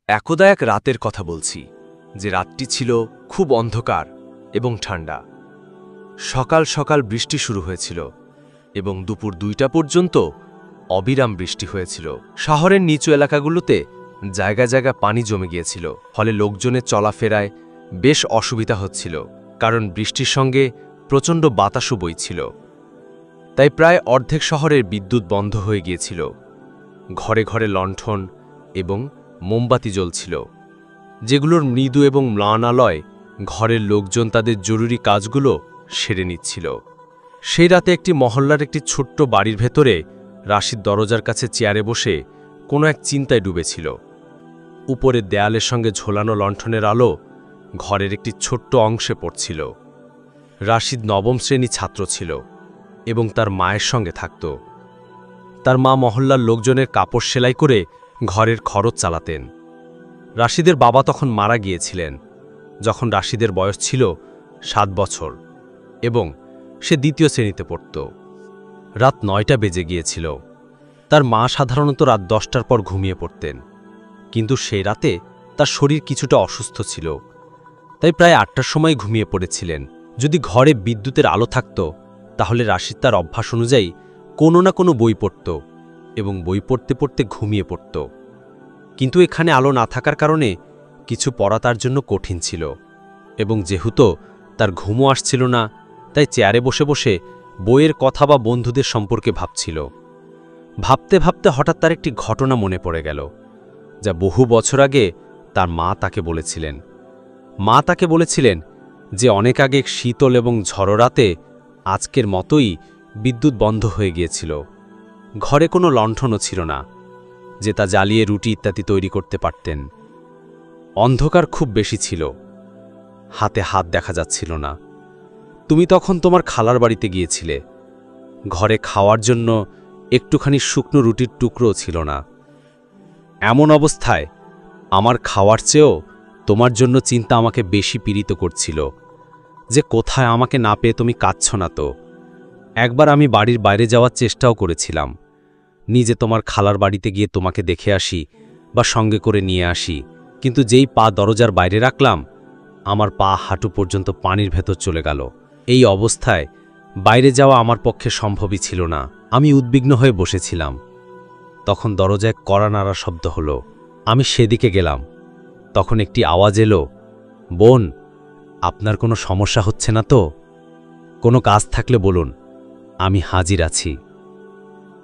একদা এক রাতের কথা বলছি, যে রাতটি ছিল খুব অন্ধকার এবং ঠান্ডা। সকাল সকাল বৃষ্টি শুরু হয়েছিল এবং দুপুর 2টা পর্যন্ত অবিরাম বৃষ্টি হয়েছিল। শহরের নিচু এলাকাগুলোতে জায়গা জায়গা পানি জমে গিয়েছিল, ফলে লোকজনের চলাফেরায় বেশ অসুবিধা হচ্ছিল, কারণ বৃষ্টির সঙ্গে প্রচণ্ড বাতাসও বইছিল। তাই প্রায় অর্ধেক শহরের বিদ্যুৎ বন্ধ হয়ে গিয়েছিল। ঘরে ঘরে লণ্ঠন এবং মোমবাতি জ্বলছিল, যেগুলোর মৃদু এবং ম্লান আলোয় ঘরের লোকজন তাদের জরুরি কাজগুলো সেরে নিচ্ছিল। সেই রাতে একটি মহল্লার একটি ছোট্ট বাড়ির ভেতরে রাশিদ দরজার কাছে চেয়ারে বসে কোনো এক চিন্তায় ডুবেছিল। উপরের দেয়ালের সঙ্গে ঝোলানো লণ্ঠনের আলো ঘরের একটি ছোট্ট অংশে পড়ছিল। রাশিদ নবম শ্রেণী ছাত্র ছিল এবং তার মায়ের সঙ্গে থাকত। তার মা মহল্লার লোকজনের কাপড় সেলাই করে ঘরের খরচ চালাতেন। রাশিদের বাবা তখন মারা গিয়েছিলেন যখন রাশিদের বয়স ছিল 7 বছর এবং সে 2য় শ্রেণীতে পড়ত। রাত 9টা বেজে গিয়েছিল। তার মা সাধারণত রাত 10টার পর ঘুমিয়ে পড়তেন, কিন্তু সেই রাতে তার শরীর কিছুটা অসুস্থ ছিল, তাই প্রায় 8টার সময় ঘুমিয়ে পড়েছিলেন। যদি ঘরে বিদ্যুতের আলো থাকত তাহলে রাশিদ তার অভ্যাস অনুযায়ী কোনো না কোনো বই পড়ত এবং বই পড়তে পড়তে ঘুমিয়ে পড়ত। কিন্তু এখানে আলো না থাকার কারণে কিছু পড়া তার জন্য কঠিন ছিল, এবং যেহেতু তার ঘুমও আসছিল না, তাই চেয়ারে বসে বসে বইয়ের কথা বা বন্ধুদের সম্পর্কে ভাবছিল। ভাবতে ভাবতে হঠাৎ তার একটি ঘটনা মনে পড়ে গেল, যা বহু বছর আগে তার মা তাকে বলেছিলেন। মা তাকে বলেছিলেন যে অনেক আগে শীতল এবং ঝড়ো রাতে আজকের মতোই বিদ্যুৎ বন্ধ হয়ে গিয়েছিল। ঘরে কোনো লণ্ঠনও ছিল না যে তা জ্বালিয়ে রুটি ইত্যাদি তৈরি করতে পারতেন। অন্ধকার খুব বেশি ছিল, হাতে হাত দেখা যাচ্ছিল না। তুমি তখন তোমার খালার বাড়িতে গিয়েছিলে। ঘরে খাওয়ার জন্য একটুখানি শুকনো রুটির টুকরোও ছিল না। এমন অবস্থায় আমার খাওয়ার চেয়েও তোমার জন্য চিন্তা আমাকে বেশি পীড়িত করছিল, যে কোথায় আমাকে না পেয়ে তুমি কাঁদছ না তো। একবার আমি বাড়ির বাইরে যাওয়ার চেষ্টাও করেছিলাম, নিজে তোমার খালার বাড়িতে গিয়ে তোমাকে দেখে আসি বা সঙ্গে করে নিয়ে আসি, কিন্তু যেই পা দরজার বাইরে রাখলাম আমার পা হাঁটু পর্যন্ত পানির ভেতর চলে গেল। এই অবস্থায় বাইরে যাওয়া আমার পক্ষে সম্ভবই ছিল না। আমি উদ্বিগ্ন হয়ে বসেছিলাম। তখন দরজায় কড়া নাড়া শব্দ হলো। আমি সেদিকে গেলাম। তখন একটি আওয়াজ এলো, বোন, আপনার কোনো সমস্যা হচ্ছে না তো? কোনো কাজ থাকলে বলুন, আমি হাজির আছি।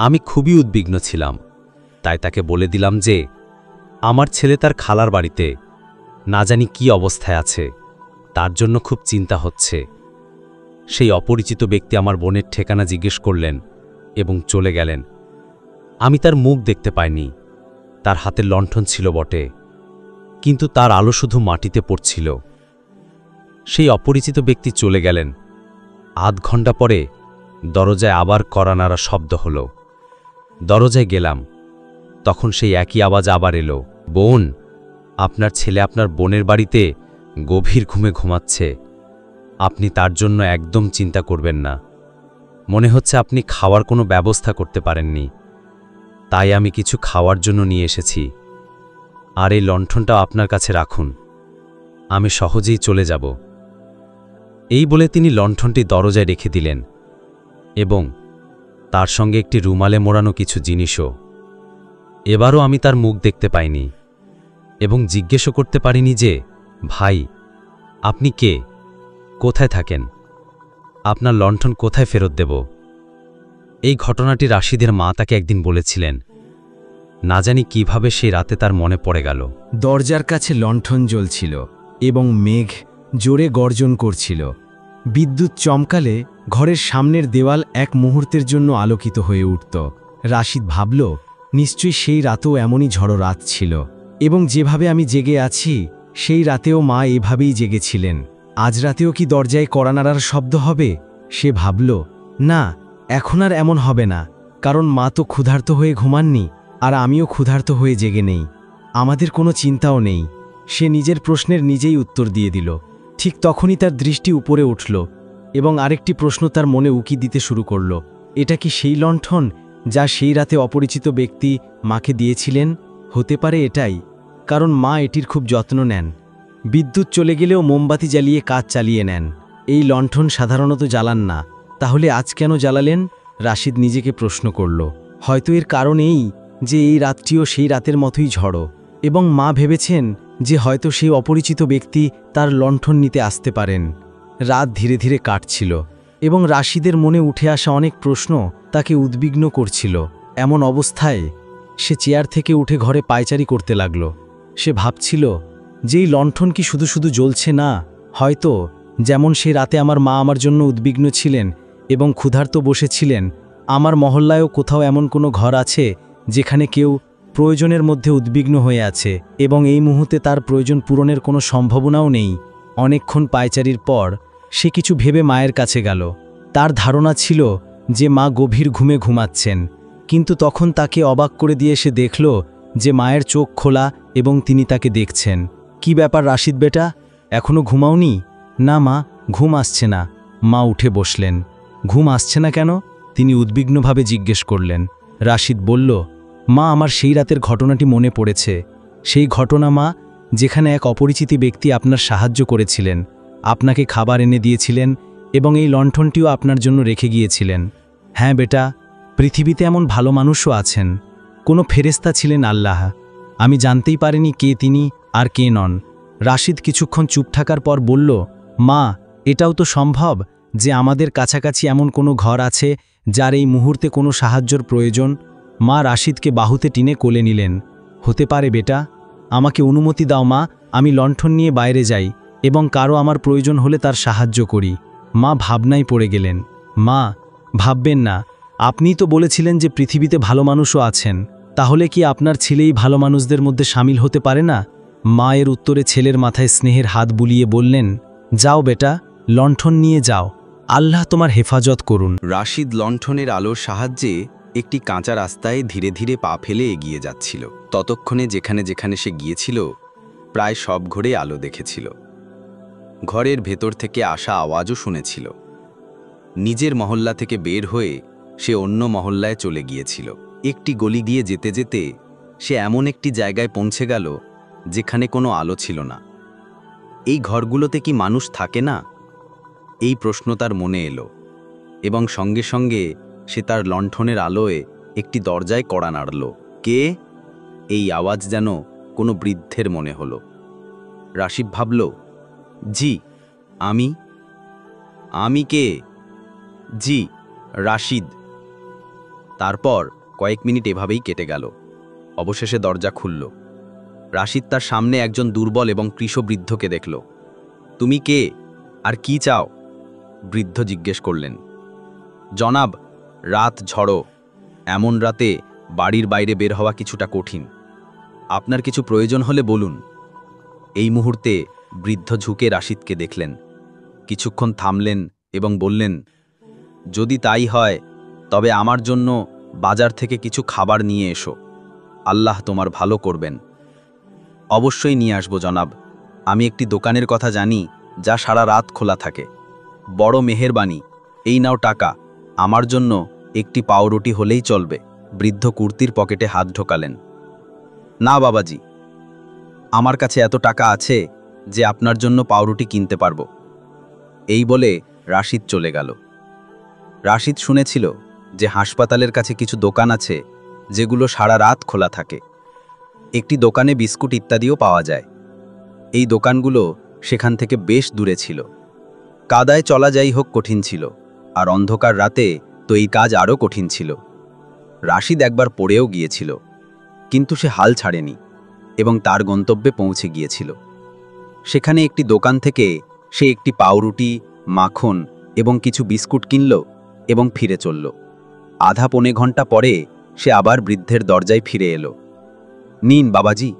আমি খুবই উদ্বিগ্ন ছিলাম, তাই তাকে বলে দিলাম যে আমার ছেলে তার খালার বাড়িতে, না জানি কি অবস্থায় আছে, তার জন্য খুব চিন্তা হচ্ছে। সেই অপরিচিত ব্যক্তি আমার বোনের ঠিকানা জিজ্ঞেস করলেন এবং চলে গেলেন। আমি তার মুখ দেখতে পাইনি। তার হাতে লণ্ঠন ছিল বটে, কিন্তু তার আলো শুধু মাটিতে পড়ছিল। সেই অপরিচিত ব্যক্তি চলে গেলেন। আধ ঘণ্টা পরে দরজায় আবার কড়া নাড়া শব্দ হল। দরজায় গেলাম। তখন সেই একই আওয়াজ আবার এলো, বোন, আপনার ছেলে আপনার বোনের বাড়িতে গভীর ঘুমে ঘুমাচ্ছে। আপনি তার জন্য একদম চিন্তা করবেন না। মনে হচ্ছে আপনি খাওয়ার কোনো ব্যবস্থা করতে পারেননি, তাই আমি কিছু খাওয়ার জন্য নিয়ে এসেছি। আর এই লণ্ঠনটা আপনার কাছে রাখুন, আমি সহজেই চলে যাব। এই বলে তিনি লণ্ঠনটি দরজায় রেখে দিলেন এবং তার সঙ্গে একটি রুমালে মোড়ানো কিছু জিনিসও। এবারও আমি তার মুখ দেখতে পাইনি এবং জিজ্ঞেসও করতে পারিনি যে, ভাই, আপনি কে, কোথায় থাকেন, আপনার লণ্ঠন কোথায় ফেরত দেব? এই ঘটনাটি রাশিদের মা তাকে একদিন বলেছিলেন। না জানি কিভাবে সেই রাতে তার মনে পড়ে গেল। দরজার কাছে লণ্ঠন জ্বলছিল এবং মেঘ জোরে গর্জন করছিল। বিদ্যুৎ চমকালে ঘরের সামনের দেওয়াল এক মুহূর্তের জন্য আলোকিত হয়ে উঠত। রাশিদ ভাবল, নিশ্চয়ই সেই রাতেও এমনই ঝড়ো রাত ছিল, এবং যেভাবে আমি জেগে আছি সেই রাতেও মা এভাবেই জেগেছিলেন। আজ রাতেও কি দরজায় কড়া নাড়ার শব্দ হবে? সে ভাবল, না, এখন আর এমন হবে না, কারণ মা তো ক্ষুধার্ত হয়ে ঘুমাননি, আর আমিও ক্ষুধার্ত হয়ে জেগে নেই। আমাদের কোনো চিন্তাও নেই। সে নিজের প্রশ্নের নিজেই উত্তর দিয়ে দিল। ঠিক তখনই তার দৃষ্টি উপরে উঠল এবং আরেকটি প্রশ্ন তার মনে উকি দিতে শুরু করল। এটা কি সেই লণ্ঠন যা সেই রাতে অপরিচিত ব্যক্তি মাকে দিয়েছিলেন? হতে পারে এটাই। কারণ মা এটির খুব যত্ন নেন। বিদ্যুৎ চলে গেলেও মোমবাতি জ্বালিয়ে কাজ চালিয়ে নেন। এই লণ্ঠন সাধারণত জ্বালান না, তাহলে আজ কেন জ্বালালেন? রাশিদ নিজেকে প্রশ্ন করল। হয়তো এর কারণ এই যে এই রাতটিও সেই রাতের মতোই ঝড়ো, এবং মা ভেবেছেন যে হয়তো সেই অপরিচিত ব্যক্তি তার লণ্ঠন নিতে আসতে পারেন। রাত ধীরে ধীরে কাটছিল এবং রাশিদের মনে উঠে আসা অনেক প্রশ্ন তাকে উদ্বিগ্ন করছিল। এমন অবস্থায় সে চেয়ার থেকে উঠে ঘরে পায়চারি করতে লাগল। সে ভাবছিল যে এই লণ্ঠন কি শুধু শুধু জ্বলছে না, হয়তো যেমন সে রাতে আমার মা আমার জন্য উদ্বিগ্ন ছিলেন এবং ক্ষুধার্ত বসেছিলেন, আমার মহল্লায়ও কোথাও এমন কোনো ঘর আছে যেখানে কেউ প্রয়োজনের মধ্যে উদ্বিগ্ন হয়ে আছে এবং এই মুহূর্তে তার প্রয়োজন পূরণের কোনো সম্ভাবনাও নেই। অনেকক্ষণ পায়চারির পর সে কিছু ভেবে মায়ের কাছে গেল। তার ধারণা ছিল যে মা গভীর ঘুমে ঘুমাচ্ছেন, কিন্তু তখন তাকে অবাক করে দিয়ে সে দেখল যে মায়ের চোখ খোলা এবং তিনি তাকে দেখছেন। কি ব্যাপার রাশিদ বেটা, এখনো ঘুমাওনি? না মা, ঘুম আসছে না। মা উঠে বসলেন। ঘুম আসছে না কেন? তিনি উদ্বিগ্নভাবে জিজ্ঞেস করলেন। রাশিদ বলল, মা, আমার সেই রাতের ঘটনাটি মনে পড়েছে। সেই ঘটনা মা, যেখানে এক অপরিচিত ব্যক্তি আপনার সাহায্য করেছিলেন, আপনাকে খাবার এনে দিয়েছিলেন এবং এই লণ্ঠনটিও আপনার জন্য রেখে গিয়েছিলেন। হ্যাঁ বেটা, পৃথিবীতে এমন ভালো মানুষও আছেন। কোনো ফেরেশতা ছিলেন আল্লাহ। আমি জানতেই পারিনি কে তিনি আর কে নন। রাশিদ কিছুক্ষণ চুপ থাকার পর বলল, মা, এটাও তো সম্ভব যে আমাদের কাছাকাছি এমন কোনো ঘর আছে যার এই মুহূর্তে কোনো সাহায্যর প্রয়োজন। মা রাশিদকে বাহুতে টেনে কোলে নিলেন। হতে পারে বেটা, আমাকে অনুমতি দাও মা, আমি লণ্ঠন নিয়ে বাইরে যাই এবং কারো আমার প্রয়োজন হলে তার সাহায্য করি। মা ভাবনায় পড়ে গেলেন। মা, ভাববেন না, আপনিই তো বলেছিলেন যে পৃথিবীতে ভালো মানুষও আছেন, তাহলে কি আপনার ছেলেই ভালো মানুষদের মধ্যে সামিল হতে পারে না? মায়ের উত্তরে ছেলের মাথায় স্নেহের হাত বুলিয়ে বললেন, যাও বেটা, লণ্ঠন নিয়ে যাও, আল্লাহ তোমার হেফাজত করুন। রাশিদ লণ্ঠনের আলোর সাহায্যে একটি কাঁচা রাস্তায় ধীরে ধীরে পা ফেলে এগিয়ে যাচ্ছিল। ততক্ষণে যেখানে যেখানে সে গিয়েছিল প্রায় সব ঘরে আলো দেখেছিল। ঘরের ভেতর থেকে আসা আওয়াজও শুনেছিল। নিজের মহল্লা থেকে বের হয়ে সে অন্য মহল্লায় চলে গিয়েছিল। একটি গলি দিয়ে যেতে যেতে সে এমন একটি জায়গায় পৌঁছে গেল যেখানে কোনো আলো ছিল না। এই ঘরগুলোতে কি মানুষ থাকে না? এই প্রশ্ন তার মনে এলো এবং সঙ্গে সঙ্গে সে তার লণ্ঠনের আলোয় একটি দরজায় কড়া নাড়ল। কে? এই আওয়াজ যেন কোনো বৃদ্ধের মনে হলো। রাশিদ ভাবল, জি, আমি কে? জি, রাশিদ। তারপর কয়েক মিনিট এভাবেই কেটে গেল। অবশেষে দরজা খুলল। রাশিদ তার সামনে একজন দুর্বল এবং কৃশ বৃদ্ধকে দেখল। তুমি কে আর কি চাও? বৃদ্ধ জিজ্ঞেস করলেন। জনাব, রাত ঝড়ো, এমন রাতে বাড়ির বাইরে বের হওয়া কিছুটা কঠিন। আপনার কিছু প্রয়োজন হলে বলুন। এই মুহূর্তে বৃদ্ধ ঝুঁকে রাশিদকে দেখলেন, কিছুক্ষণ থামলেন এবং বললেন, যদি তাই হয় তবে আমার জন্য বাজার থেকে কিছু খাবার নিয়ে এসো। আল্লাহ তোমার ভালো করবেন। অবশ্যই নিয়ে আসবো জনাব। আমি একটি দোকানের কথা জানি যা সারা রাত খোলা থাকে। বড় মেহেরবানি, এই নাও টাকা। আমার জন্য একটি পাউরুটি হলেই চলবে। বৃদ্ধ কুর্তির পকেটে হাত ঢোকালেন। না বাবাজি, আমার কাছে এত টাকা আছে যে আপনার জন্য পাউরুটি কিনতে পারবো। এই বলে রাশিদ চলে গেল। রাশিদ শুনেছিল যে হাসপাতালের কাছে কিছু দোকান আছে যেগুলো সারা রাত খোলা থাকে। একটি দোকানে বিস্কুট ইত্যাদিও পাওয়া যায়। এই দোকানগুলো সেখান থেকে বেশ দূরে ছিল। কাদায় চলা যাই হোক কঠিন ছিল, আর অন্ধকার রাতে তো এই কাজ আরও কঠিন ছিল। রাশিদ একবার পড়েও গিয়েছিল, কিন্তু সে হাল ছাড়েনি এবং তার গন্তব্যে পৌঁছে গিয়েছিল। সেখানে একটি দোকান থেকে সে একটি পাউরুটি, মাখন এবং কিছু বিস্কুট কিনল এবং ফিরে চলল। আধা পৌনে ঘন্টা পরে সে আবার বৃদ্ধের দরজায় ফিরে এলো। নিন বাবাজি।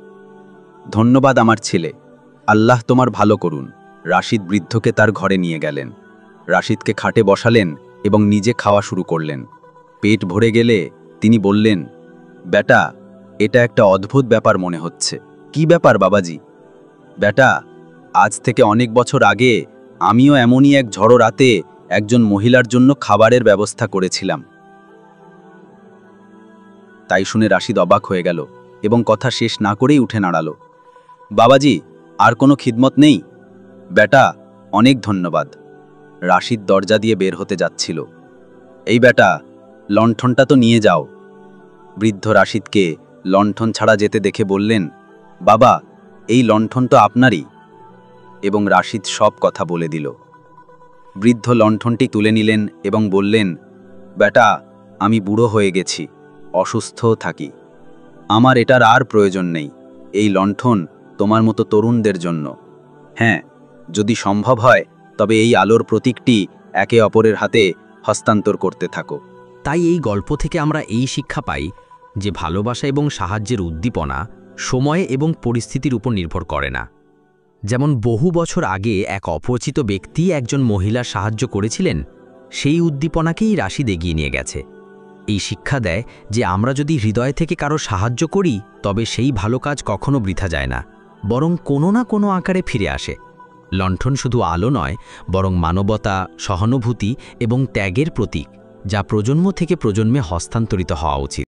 ধন্যবাদ আমার ছেলে, আল্লাহ তোমার ভালো করুন। রাশিদ বৃদ্ধকে তার ঘরে নিয়ে গেলেন। রাশিদকে খাটে বসালেন এবং নিজে খাওয়া শুরু করলেন। পেট ভরে গেলে তিনি বললেন, বেটা, এটা একটা অদ্ভুত ব্যাপার মনে হচ্ছে। কি ব্যাপার বাবাজি? বেটা, আজ থেকে অনেক বছর আগে আমিও এমনই এক ঝড়ো রাতে একজন মহিলার জন্য খাবারের ব্যবস্থা করেছিলাম। তাই শুনে রাশিদ অবাক হয়ে গেল এবং কথা শেষ না করেই উঠে দাঁড়ালো। বাবাজি, আর কোনো খিদমত নেই? বেটা, অনেক ধন্যবাদ। রাশিদ দরজা দিয়ে বের হতে যাচ্ছিল। এই বেটা, লণ্ঠনটা তো নিয়ে যাও। বৃদ্ধ রাশিদকে লণ্ঠন ছাড়া যেতে দেখে বললেন, বাবা, এই লণ্ঠন তো আপনারই। এবং রাশিদ সব কথা বলে দিল। বৃদ্ধ লণ্ঠনটি তুলে নিলেন এবং বললেন, বেটা, আমি বুড়ো হয়ে গেছি, অসুস্থও থাকি। আমার এটার আর প্রয়োজন নেই। এই লণ্ঠন তোমার মতো তরুণদের জন্য। হ্যাঁ, যদি সম্ভব হয় তবে এই আলোর প্রতীকটি একে অপরের হাতে হস্তান্তর করতে থাকো। তাই এই গল্প থেকে আমরা এই শিক্ষা পাই যে ভালোবাসা এবং সাহায্যের উদ্দীপনা সময় এবং পরিস্থিতির উপর নির্ভর করে না। যেমন বহু বছর আগে এক অপরিচিত ব্যক্তি একজন মহিলার সাহায্য করেছিলেন, সেই উদ্দীপনাকেই রাশিদ এগিয়ে নিয়ে গেছে। এই শিক্ষা দেয় যে আমরা যদি হৃদয় থেকে কারো সাহায্য করি তবে সেই ভালো কাজ কখনো বৃথা যায় না, বরং কোনো না কোনো আকারে ফিরে আসে। লণ্ঠন শুধু আলো নয়, বরং মানবতা, সহানুভূতি এবং ত্যাগের প্রতীক, যা প্রজন্ম থেকে প্রজন্মে হস্তান্তরিত হওয়া উচিত।